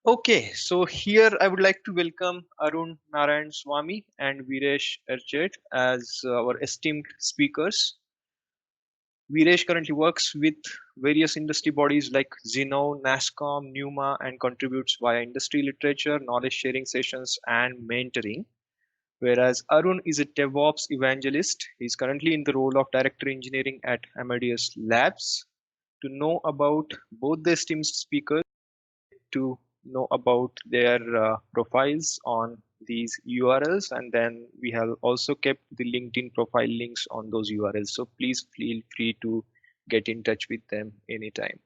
Okay, so here I would like to welcome Arun Narayanaswamy and Veeresh Erched as our esteemed speakers. Veeresh currently works with various industry bodies like Zinnov, NASSCOM, NUMA, and contributes via industry literature, knowledge sharing sessions, and mentoring. Whereas Arun is a DevOps evangelist. He's currently in the role of Director Engineering at Amadeus Labs. To know about both the esteemed speakers, to know about their profiles on these URLs, and then we have also kept the LinkedIn profile links on those URLs. So please feel free to get in touch with them anytime.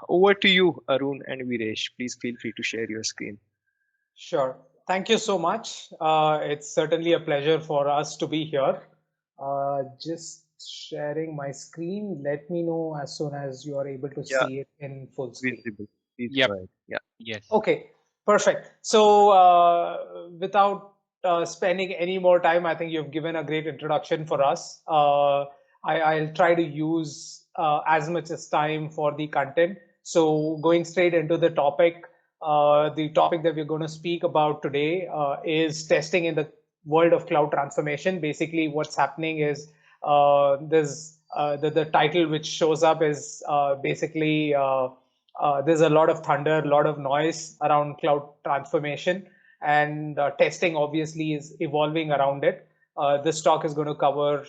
Over to you, Arun and Veeresh. Please feel free to share your screen. Sure. Thank you so much. It's certainly a pleasure for us to be here. Just sharing my screen. Let me know as soon as you are able to Yeah, see it in full screen. visible. Please Yep. go ahead. Yeah. Yes. Okay, perfect. So without spending any more time, I think you've given a great introduction for us. I'll try to use as much as time for the content. So going straight into the topic that we're going to speak about today is testing in the world of cloud transformation. Basically, what's happening is the title which shows up is basically there's a lot of thunder, a lot of noise around cloud transformation, and testing obviously is evolving around it. This talk is going to cover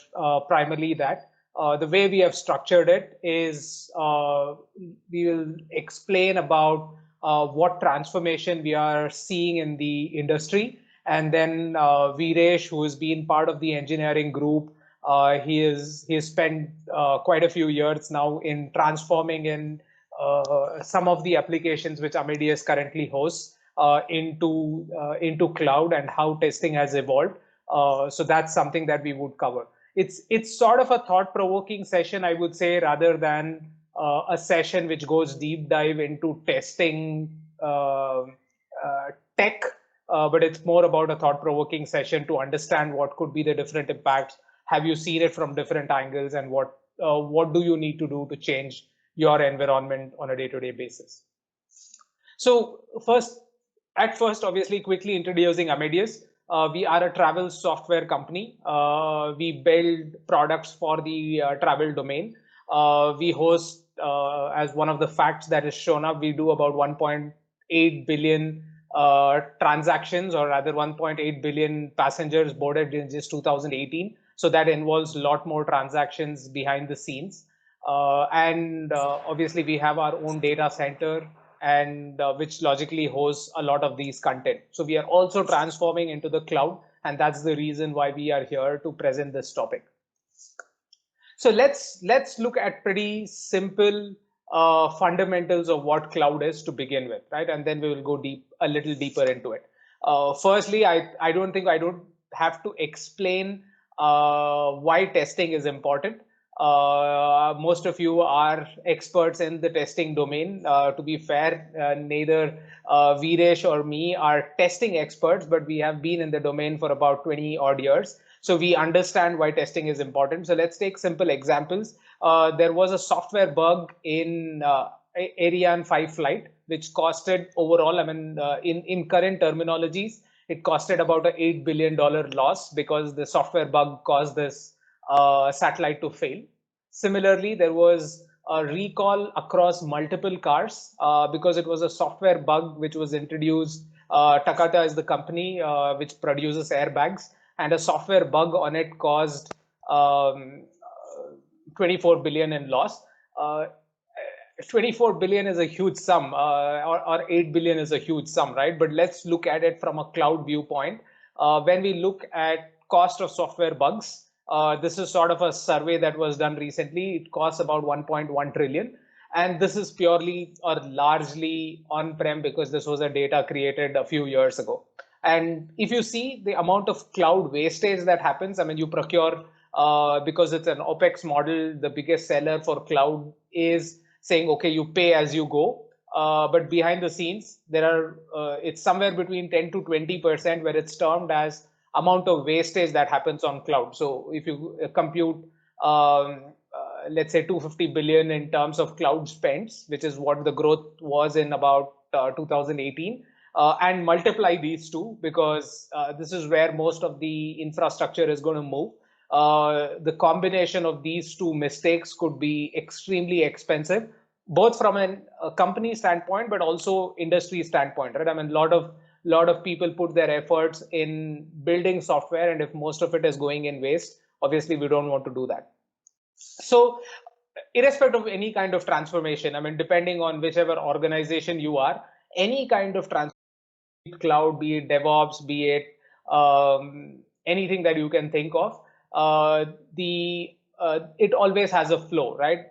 primarily that. The way we have structured it is we will explain about what transformation we are seeing in the industry. And then Veeresh, who has been part of the engineering group, he has spent quite a few years now in transforming in some of the applications which Amadeus currently hosts into cloud and how testing has evolved. So that's something that we would cover. It's sort of a thought-provoking session, I would say, rather than a session which goes deep dive into testing tech, but it's more about a thought-provoking session to understand what could be the different impacts. Have you seen it from different angles, and what do you need to do to change your environment on a day-to-day basis? So first, obviously, quickly introducing Amadeus. We are a travel software company. We build products for the travel domain. We host, as one of the facts that is shown up, we do about 1.8 billion transactions, or rather 1.8 billion passengers boarded in just 2018. So that involves a lot more transactions behind the scenes. And obviously, we have our own data center, and which logically hosts a lot of these content. So we are also transforming into the cloud, and that's the reason why we are here to present this topic. So let's look at pretty simple fundamentals of what cloud is to begin with, right? And then we will go a little deeper into it. Firstly, I don't have to explain why testing is important. Most of you are experts in the testing domain. To be fair, neither Veeresh or me are testing experts, but we have been in the domain for about 20 odd years. So we understand why testing is important. So let's take simple examples. There was a software bug in Ariane 5 flight, which costed overall, I mean, in current terminologies, it costed about an $8 billion loss because the software bug caused this satellite to fail. Similarly, there was a recall across multiple cars because it was a software bug which was introduced. Takata is the company which produces airbags, and a software bug on it caused 24 billion in loss. 24 billion is a huge sum, or 8 billion is a huge sum, right? But let's look at it from a cloud viewpoint. When we look at cost of software bugs, this is sort of a survey that was done recently. It costs about 1.1 trillion. And this is purely or largely on-prem because this was a data created a few years ago. And if you see the amount of cloud wastage that happens, I mean, you procure, because it's an OPEX model, the biggest seller for cloud is saying, okay, you pay as you go. But behind the scenes, there are it's somewhere between 10 to 20% where it's termed as amount of wastage that happens on cloud. So if you compute let's say 250 billion in terms of cloud spends, which is what the growth was in about 2018, and multiply these two, because this is where most of the infrastructure is going to move. The combination of these two mistakes could be extremely expensive, both from a company standpoint, but also industry standpoint, right? I mean, lot of people put their efforts in building software, and if most of it is going in waste, obviously we don't want to do that. So irrespective of any kind of transformation, I mean, depending on whichever organization you are, any kind of transformation, cloud, be it DevOps, be it anything that you can think of, it always has a flow, right?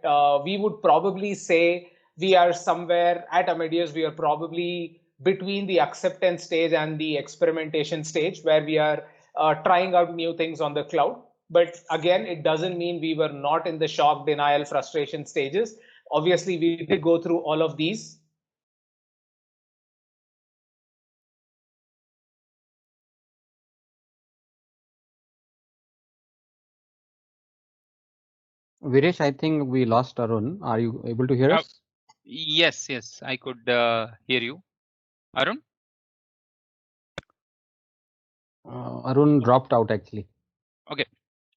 We would probably say we are somewhere at Amadeus, we are probably between the acceptance stage and the experimentation stage, where we are trying out new things on the cloud. But again, it doesn't mean we were not in the shock, denial, frustration stages. Obviously, we did go through all of these. Veeresh, I think we lost Arun. Are you able to hear us? Yes, I could hear you. Arun? Arun dropped out actually. Okay.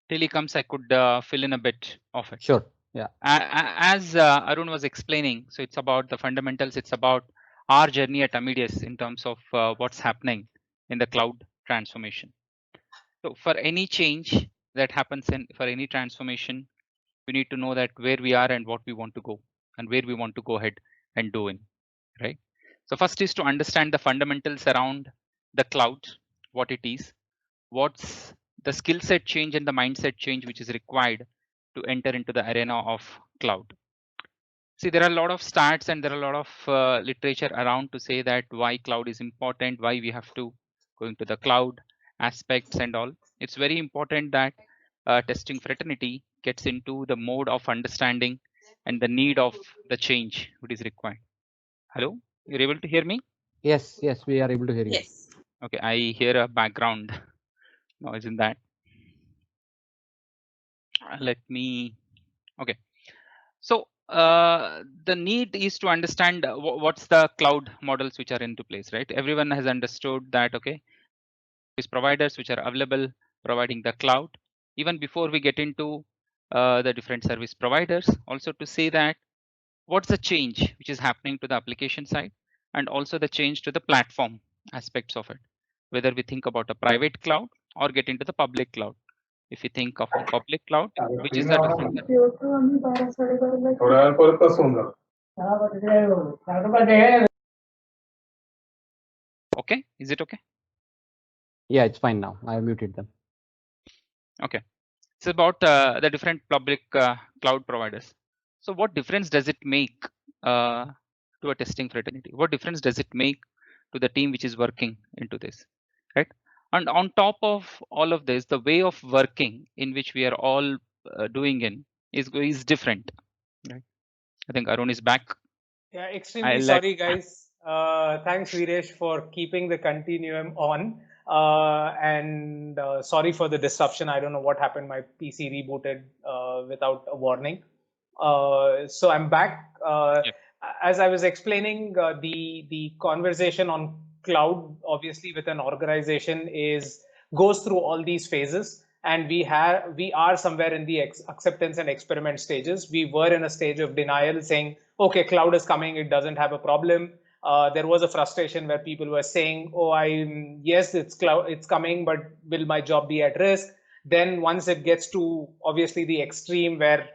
Till he comes, I could fill in a bit of it. Sure. Yeah. As Arun was explaining, so it's about the fundamentals. It's about our journey at Amides in terms of what's happening in the cloud transformation. So for any change that happens for any transformation, we need to know that where we are and what we want to go and where we want to go ahead and do in, right? So first is to understand the fundamentals around the cloud, what it is, what's the skill set change and the mindset change which is required to enter into the arena of cloud. See, there are a lot of stats and there are a lot of literature around to say that why cloud is important, why we have to go into the cloud aspects and all. It's very important that testing fraternity gets into the mode of understanding and the need of the change which is required. Hello, you're able to hear me? Yes, we are able to hear you. Yes. Okay, I hear a background noise in that. Let me, okay. So the need is to understand what's the cloud models which are into place, right? Everyone has understood that, okay, these providers which are available providing the cloud. Even before we get into the different service providers, also to say that what's the change which is happening to the application side and also the change to the platform aspects of it, whether we think about a private cloud or get into the public cloud. If you think of a public cloud, which is the different. Okay, is it okay? Yeah, it's fine now. I muted them. Okay, it's about the different public cloud providers. So what difference does it make to a testing fraternity? What difference does it make to the team which is working into this, right? And on top of all of this, the way of working in which we are all doing in is different, right? I think Arun is back. Yeah, extremely sorry, guys. Thanks, Veeresh, for keeping the continuum on. And sorry for the disruption. I don't know what happened. My PC rebooted without a warning. So I'm back. As I was explaining, the conversation on cloud, obviously, with an organization goes through all these phases. And we are somewhere in the acceptance and experiment stages. We were in a stage of denial, saying, okay, cloud is coming, it doesn't have a problem. There was a frustration where people were saying, oh, yes, it's cloud, it's coming, but will my job be at risk? Then once it gets to obviously the extreme where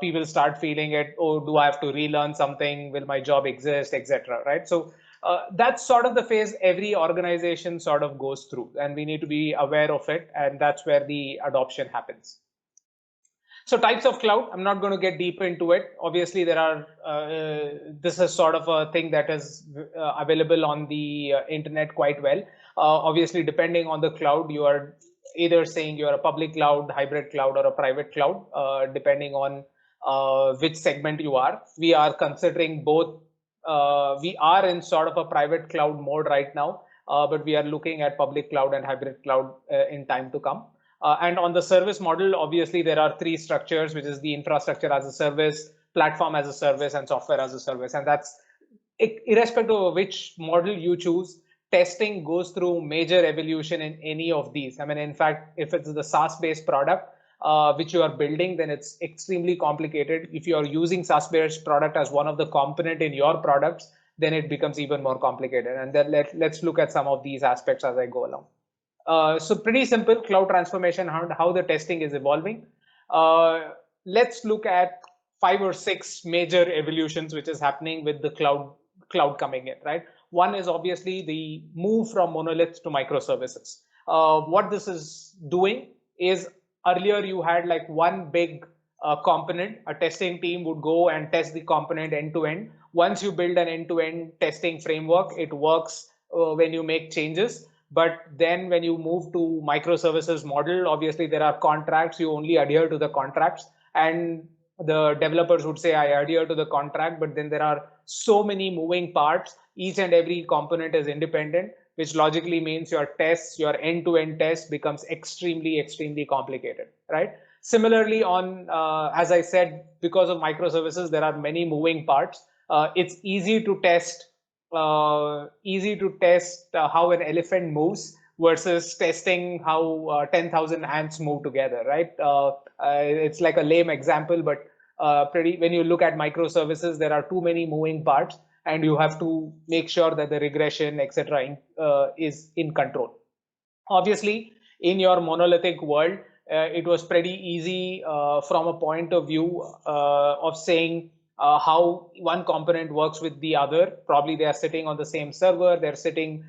people start feeling it, oh, do I have to relearn something? Will my job exist, etc. Right? So that's sort of the phase every organization sort of goes through, and we need to be aware of it, and that's where the adoption happens. So types of cloud, I'm not going to get deep into it. Obviously, there are, this is sort of a thing that is available on the internet quite well. Obviously, depending on the cloud, you are either saying you're a public cloud, hybrid cloud, or a private cloud, depending on which segment you are. We are considering both. We are in sort of a private cloud mode right now, but we are looking at public cloud and hybrid cloud in time to come. And on the service model, obviously, there are three structures, which is the infrastructure as a service, platform as a service, and software as a service. And that's irrespective of which model you choose, testing goes through major evolution in any of these. I mean, in fact, if it's the SaaS-based product, which you are building, then it's extremely complicated. If you are using SaaS-based product as one of the component in your products, then it becomes even more complicated. And then let's look at some of these aspects as I go along. So pretty simple cloud transformation, how the testing is evolving. Let's look at 5 or 6 major evolutions which is happening with the cloud coming in, right? One is obviously the move from monoliths to microservices. What this is doing is earlier you had like one big component. A testing team would go and test the component end to end. Once you build an end-to-end testing framework, it works when you make changes. But then when you move to microservices model, obviously there are contracts, you only adhere to the contracts, and the developers would say, I adhere to the contract, but then there are so many moving parts. Each and every component is independent, which logically means your tests, your end-to-end test becomes extremely complicated, right? Similarly, as I said, because of microservices, there are many moving parts. It's easy to test how an elephant moves versus testing how 10,000 ants move together, right? It's like a lame example, but when you look at microservices, there are too many moving parts, and you have to make sure that the regression, etc., is in control. Obviously, in your monolithic world, it was pretty easy from a point of view of saying how one component works with the other. Probably they are sitting on the same server, they're sitting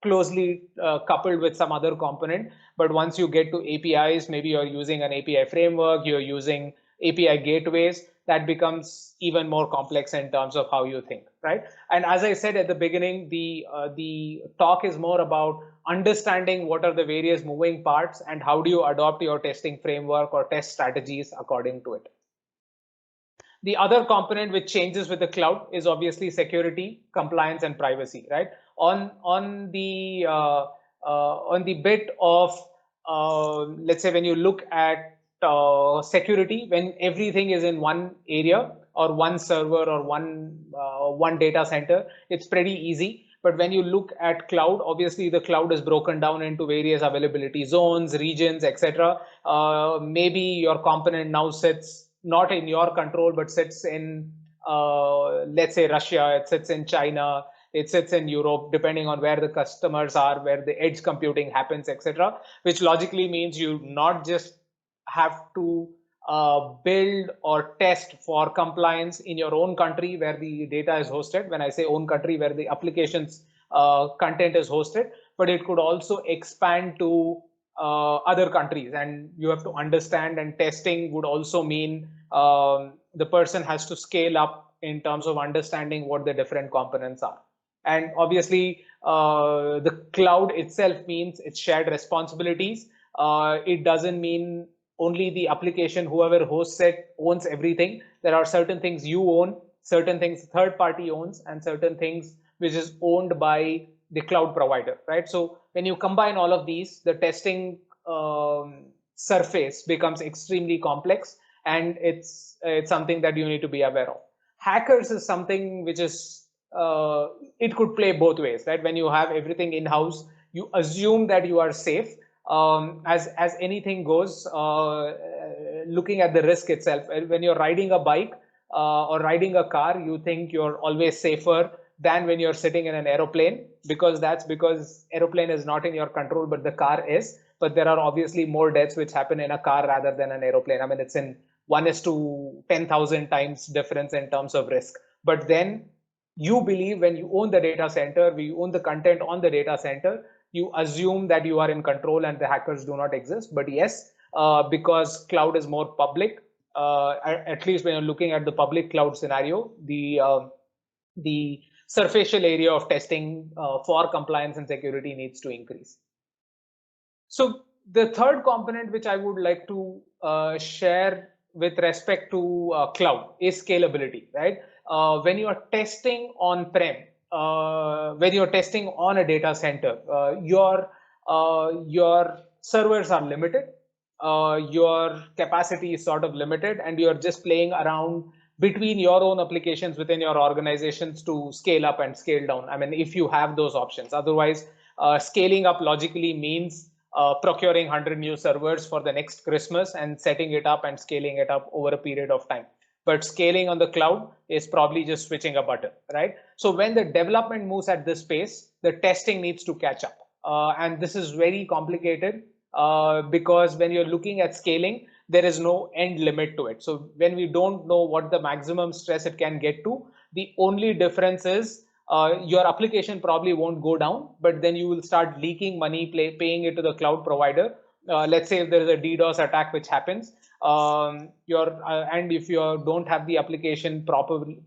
closely coupled with some other component. But once you get to APIs, maybe you're using an API framework, you're using API gateways, that becomes even more complex in terms of how you think, right? And as I said at the beginning, the talk is more about understanding what are the various moving parts and how do you adopt your testing framework or test strategies according to it. The other component which changes with the cloud is obviously security, compliance, and privacy, right? On the bit of let's say when you look at security, when everything is in one area or one server or one data center, it's pretty easy. But when you look at cloud, obviously the cloud is broken down into various availability zones, regions, etc. Maybe your component now sits not in your control, but sits in, let's say, Russia, it sits in China, it sits in Europe, depending on where the customers are, where the edge computing happens, etc., which logically means you not just have to build or test for compliance in your own country where the data is hosted. When I say own country, where the application's content is hosted, but it could also expand to other countries, and you have to understand, and testing would also mean the person has to scale up in terms of understanding what the different components are. And obviously the cloud itself means it's shared responsibilities. It doesn't mean only the application, whoever hosts it, owns everything. There are certain things you own, certain things third party owns, and certain things which is owned by the cloud provider, right? So when you combine all of these, the testing surface becomes extremely complex, and it's something that you need to be aware of. Hackers is something which is, it could play both ways, right? When you have everything in-house, you assume that you are safe. As anything goes, looking at the risk itself, when you're riding a bike or riding a car, you think you're always safer than when you're sitting in an aeroplane, because aeroplane is not in your control, but the car is. But there are obviously more deaths which happen in a car rather than an aeroplane. I mean, it's in 1:10,000 times difference in terms of risk. But then you believe when you own the data center, when you own the content on the data center, you assume that you are in control and the hackers do not exist. But yes, because cloud is more public, at least when you're looking at the public cloud scenario, the surfacial area of testing for compliance and security needs to increase. So the third component which I would like to share with respect to cloud is scalability, right? When you are testing on-prem, when you're testing on a data center, your servers are limited, your capacity is sort of limited, and you're just playing around between your own applications within your organizations to scale up and scale down. I mean, if you have those options. Otherwise, scaling up logically means procuring 100 new servers for the next Christmas and setting it up and scaling it up over a period of time. But scaling on the cloud is probably just switching a button, right? So when the development moves at this pace, the testing needs to catch up. And this is very complicated because when you're looking at scaling, there is no end limit to it. So when we don't know what the maximum stress it can get to, the only difference is your application probably won't go down, but then you will start leaking money, paying it to the cloud provider. Let's say if there is a DDoS attack which happens, and if you don't have the application properly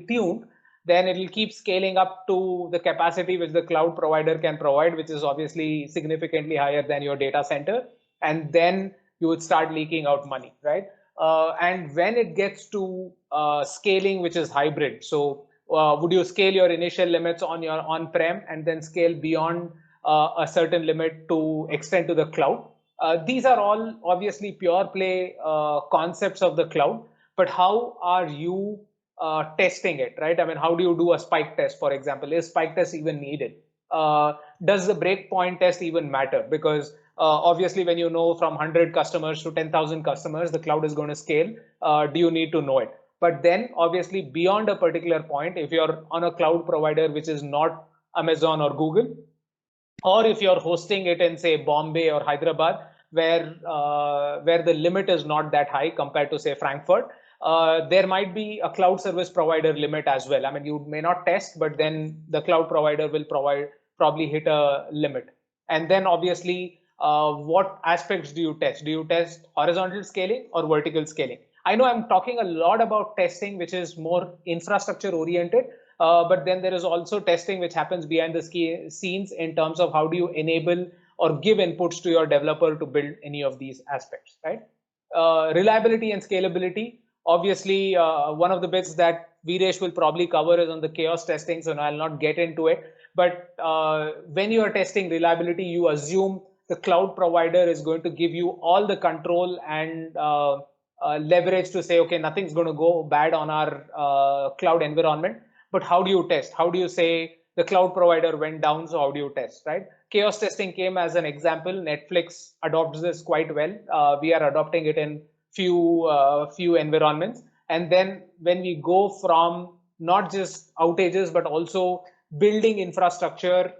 tuned, then it will keep scaling up to the capacity which the cloud provider can provide, which is obviously significantly higher than your data center. And then you would start leaking out money, right? And when it gets to scaling, which is hybrid, so would you scale your initial limits on your on-prem and then scale beyond a certain limit to extend to the cloud? These are all obviously pure play concepts of the cloud, but how are you testing it, right? I mean, how do you do a spike test, for example? Is spike test even needed? Does the breakpoint test even matter? Because obviously, when you know from 100 customers to 10,000 customers, the cloud is going to scale. Do you need to know it? But then obviously beyond a particular point, if you're on a cloud provider, which is not Amazon or Google, or if you're hosting it in say Bombay or Hyderabad, where the limit is not that high compared to say Frankfurt, there might be a cloud service provider limit as well. I mean, you may not test, but then the cloud provider will probably hit a limit. And then obviously, what aspects do you test? Do you test horizontal scaling or vertical scaling? I know I'm talking a lot about testing, which is more infrastructure oriented, but then there is also testing which happens behind the scenes in terms of how do you enable or give inputs to your developer to build any of these aspects, right? Reliability and scalability. Obviously, one of the bits that Veeresh will probably cover is on the chaos testing, so I'll not get into it. But when you are testing reliability, you assume the cloud provider is going to give you all the control and leverage to say, okay, nothing's going to go bad on our cloud environment. But how do you test? How do you say the cloud provider went down, so how do you test, right? Chaos testing came as an example. Netflix adopts this quite well. We are adopting it in few environments. And then when we go from not just outages, but also building infrastructure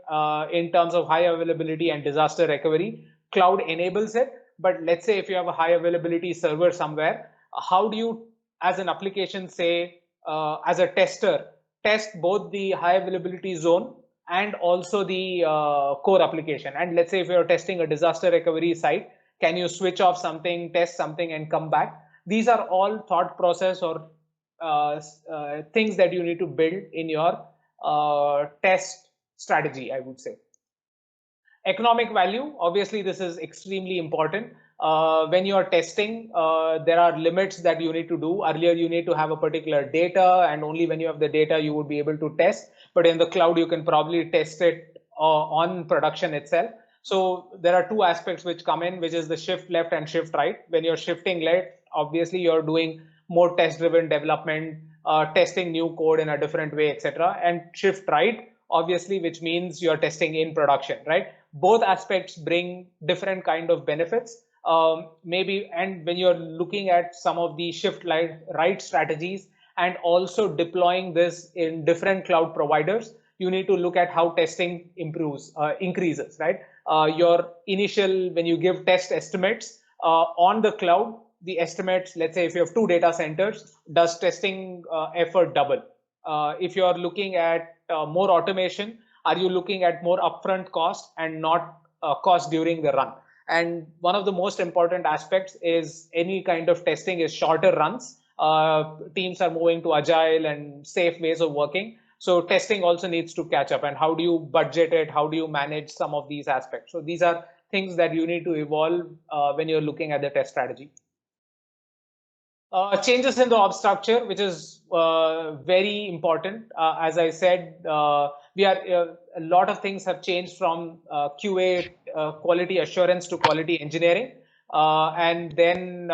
in terms of high availability and disaster recovery, cloud enables it. But let's say if you have a high availability server somewhere, how do you, as an application, say, as a tester, test both the high availability zone and also the core application? And let's say if you're testing a disaster recovery site, can you switch off something, test something, and come back? These are all thought process or things that you need to build in your test strategy, I would say. Economic value, obviously, this is extremely important. When you are testing, there are limits that you need to do. Earlier, you need to have a particular data, and only when you have the data, you would be able to test. But in the cloud, you can probably test it on production itself. So there are two aspects which come in, which is the shift left and shift right. When you're shifting left, obviously, you're doing more test-driven development, testing new code in a different way, etc. And shift right, obviously, which means you're testing in production, right? Both aspects bring different kind of benefits. Maybe, and when you're looking at some of the shift right strategies and also deploying this in different cloud providers, you need to look at how testing increases, right? Your initial, when you give test estimates on the cloud, the estimates, let's say if you have 2 data centers, does testing effort double? If you're looking at more automation, are you looking at more upfront cost and not cost during the run? And one of the most important aspects is any kind of testing is shorter runs. Teams are moving to agile and safe ways of working. So testing also needs to catch up. And how do you budget it? How do you manage some of these aspects? So these are things that you need to evolve when you're looking at the test strategy. Changes in the org structure, which is very important. As I said, a lot of things have changed from QA quality assurance to quality engineering, and then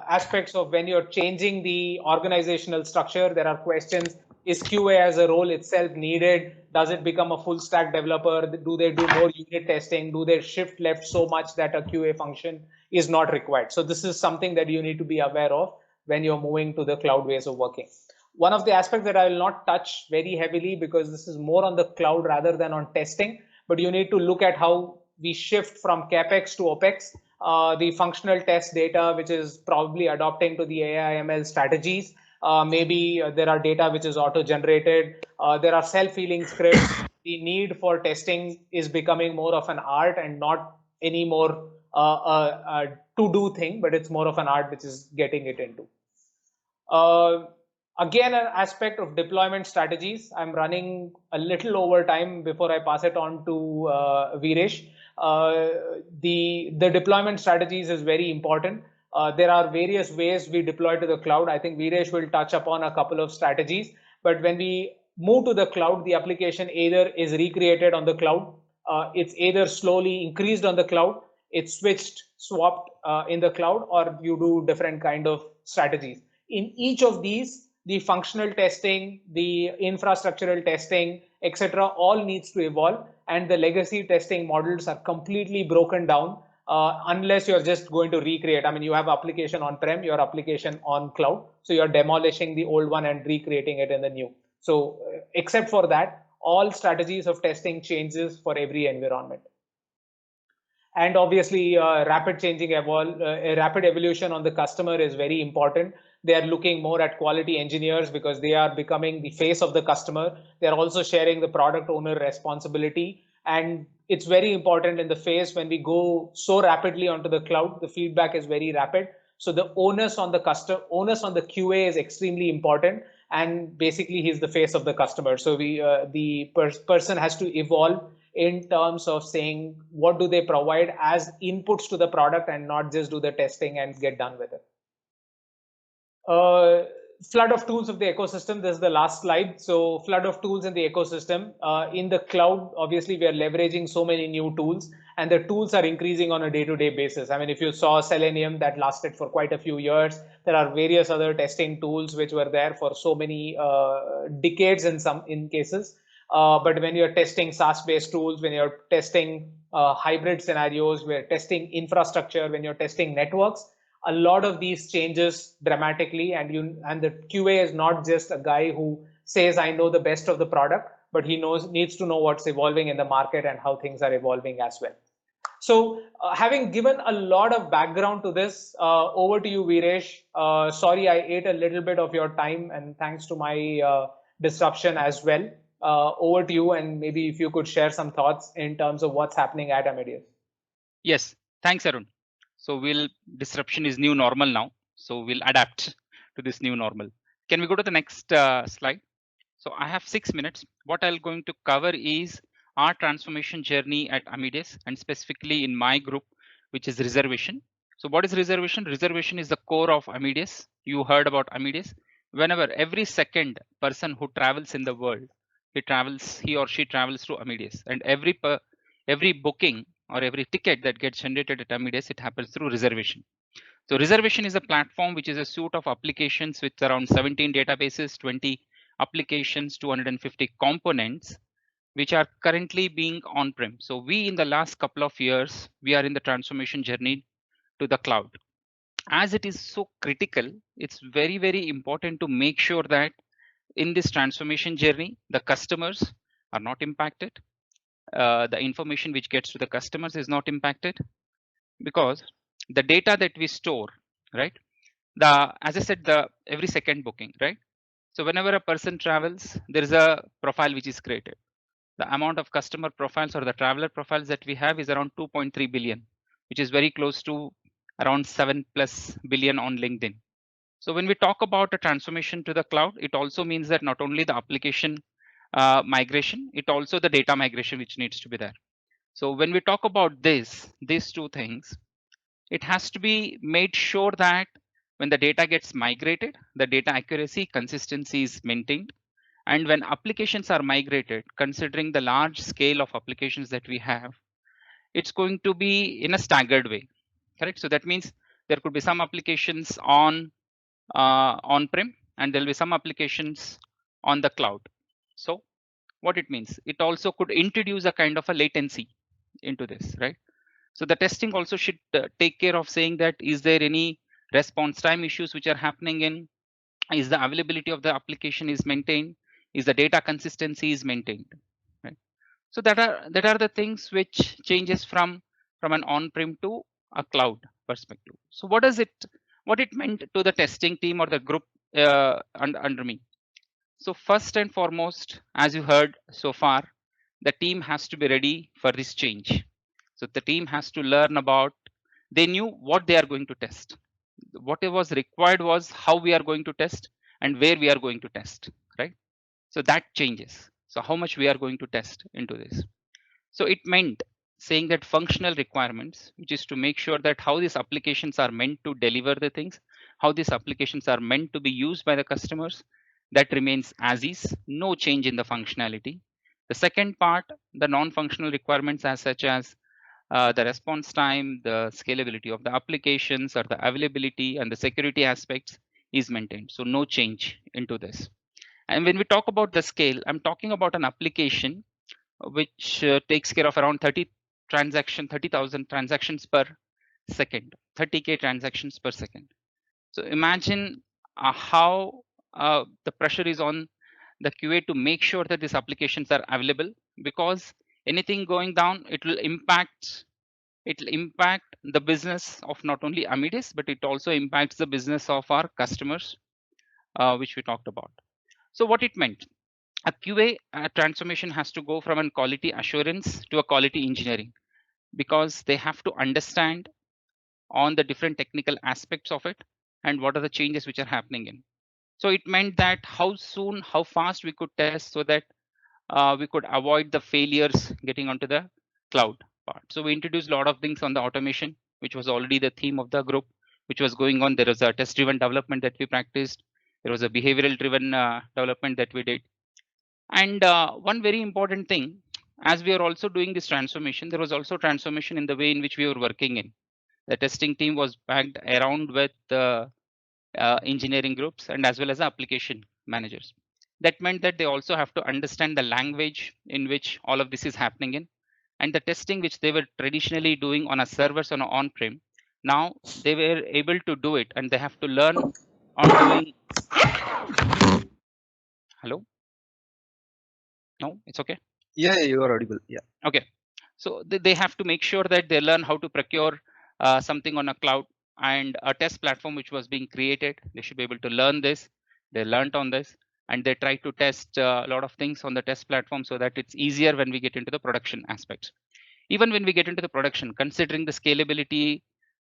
aspects of when you're changing the organizational structure, there are questions: is QA as a role itself needed? Does it become a full stack developer? Do they do more unit testing? Do they shift left so much that a QA function is not required? So this is something that you need to be aware of when you're moving to the cloud ways of working. One of the aspects that I will not touch very heavily, because this is more on the cloud rather than on testing, but you need to look at how we shift from CapEx to OpEx. The functional test data, which is probably adopting to the AI/ML strategies. Maybe there are data which is auto-generated. There are self-healing scripts. The need for testing is becoming more of an art and not any more to-do thing, but it's more of an art which is getting it into. Again, an aspect of deployment strategies. I'm running a little over time before I pass it on to Veeresh. The deployment strategies is very important. There are various ways we deploy to the cloud. I think Veeresh will touch upon a couple of strategies. But when we move to the cloud, the application either is recreated on the cloud, it's either slowly increased on the cloud, it's switched, swapped in the cloud, or you do different kind of strategies. In each of these, the functional testing, the infrastructural testing, etc., all needs to evolve, and the legacy testing models are completely broken down unless you're just going to recreate. I mean, you have application on-prem, your application on cloud, so you're demolishing the old one and recreating it in the new. So except for that, all strategies of testing changes for every environment. And obviously, rapid evolution on the customer is very important. They are looking more at quality engineers because they are becoming the face of the customer. They are also sharing the product owner responsibility. And it's very important in the phase when we go so rapidly onto the cloud, the feedback is very rapid. So the onus on the QA is extremely important. And basically, he's the face of the customer. So the person has to evolve in terms of saying what do they provide as inputs to the product and not just do the testing and get done with it. Flood of tools of the ecosystem. This is the last slide. So flood of tools in the ecosystem. In the cloud, obviously, we are leveraging so many new tools, and the tools are increasing on a day-to-day basis. I mean, if you saw Selenium, that lasted for quite a few years. There are various other testing tools which were there for so many decades in cases. But when you're testing SaaS-based tools, when you're testing hybrid scenarios, we're testing infrastructure, when you're testing networks, a lot of these changes dramatically, and the QA is not just a guy who says, I know the best of the product, but he needs to know what's evolving in the market and how things are evolving as well. So having given a lot of background to this, over to you, Veeresh. Sorry, I ate a little bit of your time, and thanks to my disruption as well. Over to you, and maybe if you could share some thoughts in terms of what's happening at Amadeus. Yes, thanks, Arun. So disruption is new normal now. So we'll adapt to this new normal. Can we go to the next slide? So I have 6 minutes. What I'm going to cover is our transformation journey at Amides, and specifically in my group, which is reservation. So what is reservation? Reservation is the core of Amides. You heard about Amides. Whenever every second person who travels in the world, he or she travels through Amides, and every booking or every ticket that gets generated at Amides, it happens through reservation. So reservation is a platform which is a suite of applications with around 17 databases, 20 applications, 250 components, which are currently being on-prem. So we, in the last couple of years, we are in the transformation journey to the cloud. As it is so critical, it's very, very important to make sure that in this transformation journey, the customers are not impacted. The information which gets to the customers is not impacted, because the data that we store, right? As I said, every second booking, right? So whenever a person travels, there is a profile which is created. The amount of customer profiles or the traveler profiles that we have is around 2.3 billion, which is very close to around 7+ billion on LinkedIn. So when we talk about a transformation to the cloud, it also means that not only the application migration, it also the data migration which needs to be there. So when we talk about these two things, it has to be made sure that when the data gets migrated, the data accuracy consistency is maintained. And when applications are migrated, considering the large scale of applications that we have, it's going to be in a staggered way, correct? So that means there could be some applications on-prem, and there'll be some applications on the cloud. So what it means, it also could introduce a kind of a latency into this, right? So the testing also should take care of saying that, is there any response time issues which are happening in, is the availability of the application is maintained, is the data consistency is maintained, right? So that are the things which changes from an on-prem to a cloud perspective. So what it meant to the testing team or the group under me? So first and foremost, as you heard so far, the team has to be ready for this change. So the team has to learn about, they knew what they are going to test. What was required was how we are going to test and where we are going to test, right? So that changes. So how much we are going to test into this. So it meant saying that functional requirements, which is to make sure that how these applications are meant to deliver the things, how these applications are meant to be used by the customers, that remains as is, no change in the functionality. The second part, the non-functional requirements as such as the response time, the scalability of the applications or the availability and the security aspects is maintained. So no change into this. And when we talk about the scale, I'm talking about an application which takes care of around 30,000 transactions per second, 30K transactions per second. So imagine how the pressure is on the QA to make sure that these applications are available, because anything going down, it will impact the business of not only Amides, but it also impacts the business of our customers, which we talked about. So what it meant, a QA transformation has to go from a quality assurance to a quality engineering, because they have to understand on the different technical aspects of it and what are the changes which are happening in. So it meant that how soon, how fast we could test so that we could avoid the failures getting onto the cloud part. So we introduced a lot of things on the automation, which was already the theme of the group, which was going on. There was a test-driven development that we practiced. There was a behavioral-driven development that we did. And one very important thing, as we are also doing this transformation, there was also transformation in the way in which we were working in. The testing team was backed around with engineering groups and as well as application managers. That meant that they also have to understand the language in which all of this is happening in, and the testing which they were traditionally doing on a servers on on-prem. Now they were able to do it, and they have to learn on doing. Hello? No, it's okay. Yeah, you are audible. Yeah. Okay. So they have to make sure that they learn how to procure something on a cloud, and a test platform which was being created. They should be able to learn this. They learned on this, and they try to test a lot of things on the test platform so that it's easier when we get into the production aspects. Even when we get into the production, considering the scalability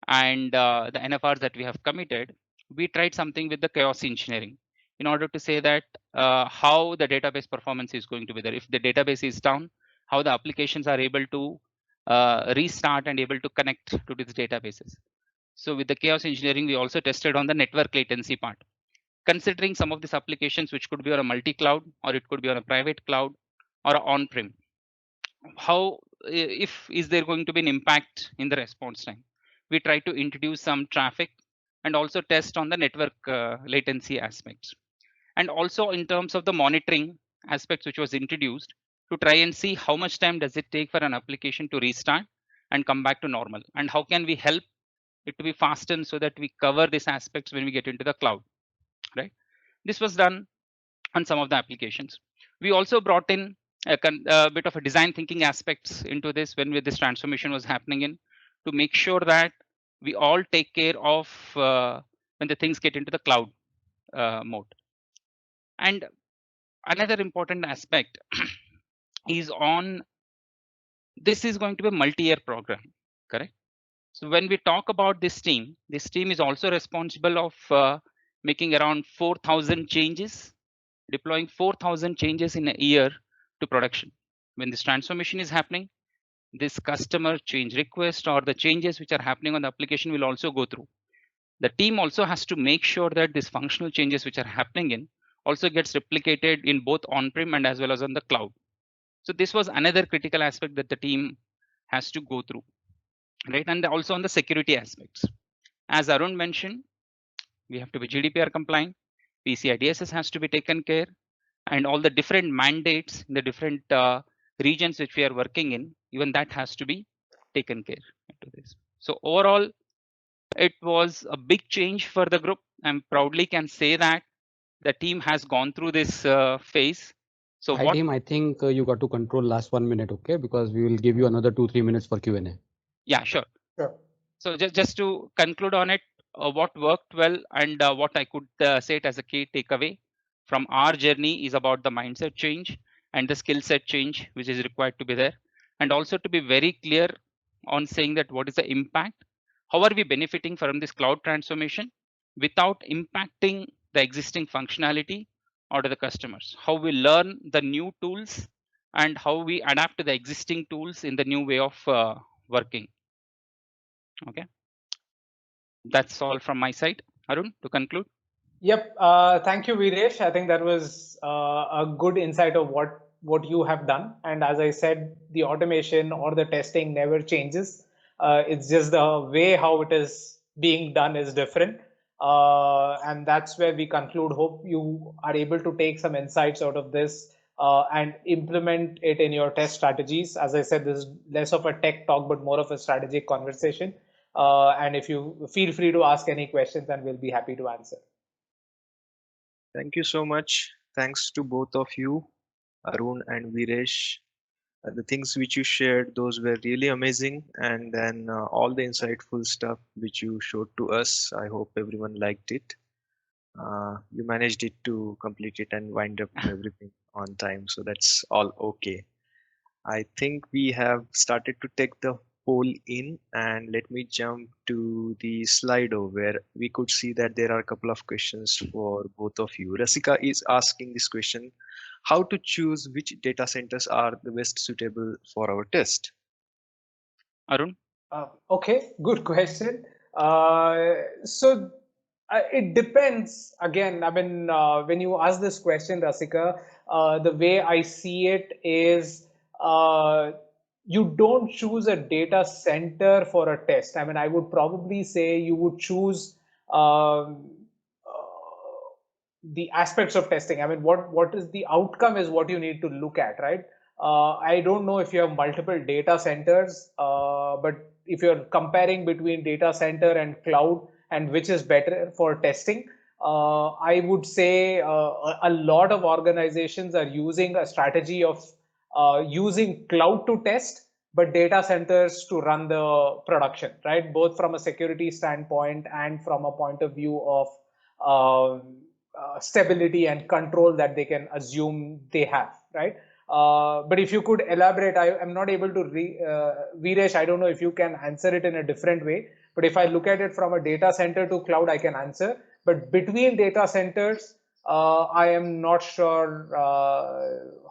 and the NFRs that we have committed, we tried something with the chaos engineering in order to say that how the database performance is going to be there. If the database is down, how the applications are able to restart and able to connect to these databases. So with the chaos engineering, we also tested on the network latency part, considering some of these applications which could be on a multi-cloud, or it could be on a private cloud or on-prem. How, if is there going to be an impact in the response time? We try to introduce some traffic and also test on the network latency aspects. And also in terms of the monitoring aspects which was introduced, to try and see how much time does it take for an application to restart and come back to normal, and how can we help it to be faster so that we cover these aspects when we get into the cloud, right? This was done on some of the applications. We also brought in a bit of a design thinking aspects into this when this transformation was happening in, to make sure that we all take care of when the things get into the cloud mode. And another important aspect is on, this is going to be a multi-year program, correct? So when we talk about this team is also responsible of making around 4,000 changes, deploying 4,000 changes in a year to production. When this transformation is happening, this customer change request or the changes which are happening on the application will also go through. the team also has to make sure that these functional changes which are happening in also gets replicated in both on-prem and as well as on the cloud. So this was another critical aspect that the team has to go through, right? And also on the security aspects. As Arun mentioned, we have to be GDPR compliant, PCI DSS has to be taken care, and all the different mandates in the different regions which we are working in, even that has to be taken care into this. So overall, it was a big change for the group. I proudly can say that the team has gone through this phase. So Hi team, I think you got to control last 1 minute, okay? Because we will give you another 2-3 minutes for Q&A. Yeah, sure. Sure. So just to conclude on it, what worked well and what I could say it as a key takeaway from our journey is about the mindset change and the skill set change which is required to be there, and also to be very clear on saying that what is the impact, how are we benefiting from this cloud transformation without impacting the existing functionality or to the customers, how we learn the new tools and how we adapt to the existing tools in the new way of working. Okay, that's all from my side. Arun, to conclude. Yep. Thank you, Veeresh. I think that was a good insight of what you have done. And as I said, the automation or the testing never changes. It's just the way how it is being done is different. And that's where we conclude. Hope you are able to take some insights out of this and implement it in your test strategies. As I said, this is less of a tech talk, but more of a strategic conversation. And if you feel free to ask any questions, and we'll be happy to answer. Thank you so much. Thanks to both of you, Arun and Veeresh. The things which you shared, those were really amazing. And then all the insightful stuff which you showed to us, I hope everyone liked it. You managed it to complete it and wind up everything on time. So that's all okay. I think we have started to take the poll in, and let me jump to the Slido where we could see that there are a couple of questions for both of you. Rasika is asking this question: how to choose which data centers are the best suitable for our test? Arun? Okay, good question. It depends. Again, I mean, when you ask this question, Rasika, the way I see it is you don't choose a data center for a test. I mean, I would probably say you would choose the aspects of testing. I mean, what is the outcome is what you need to look at, right? I don't know if you have multiple data centers, but if you're comparing between data center and cloud and which is better for testing, I would say a lot of organizations are using a strategy of using cloud to test, but data centers to run the production, right? Both from a security standpoint and from a point of view of stability and control that they can assume they have, right? But if you could elaborate, I'm not able to Veeresh, I don't know if you can answer it in a different way, but if I look at it from a data center to cloud, I can answer. But between data centers, I am not sure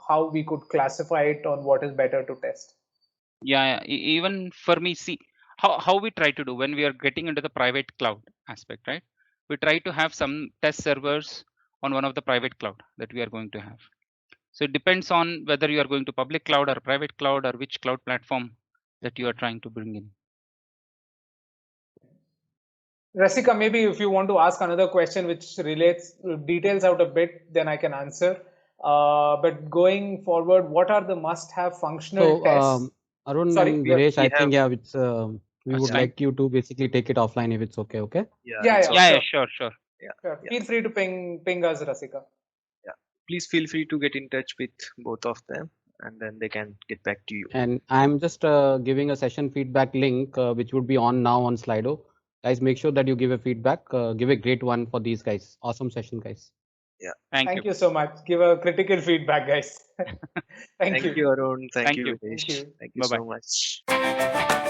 how we could classify it on what is better to test. Yeah, even for me, see how we try to do when we are getting into the private cloud aspect, right? We try to have some test servers on one of the private cloud that we are going to have. So it depends on whether you are going to public cloud or private cloud or which cloud platform that you are trying to bring in. Rasika, maybe if you want to ask another question which relates details out a bit, then I can answer. But going forward, what are the must-have functional tests? Arun Sorry? and Veeresh, I we think have it's we would Slide. like you to basically take it offline if it's okay. Okay. Yeah, it's yeah, okay. Sure. sure. Yeah. Feel free to ping us, Rasika. Yeah, please feel free to get in touch with both of them, and then they can get back to you. And I'm just giving a session feedback link, which would be on now on Slido. Guys, make sure that you give a feedback. Give a great one for these guys. Awesome session, guys. Yeah. Thank you so much. Give a critical feedback, guys. Thank you. Thank you, Arun. Thank Thank you, you. Veeresh. Thank you. Thank you Bye-bye. so much.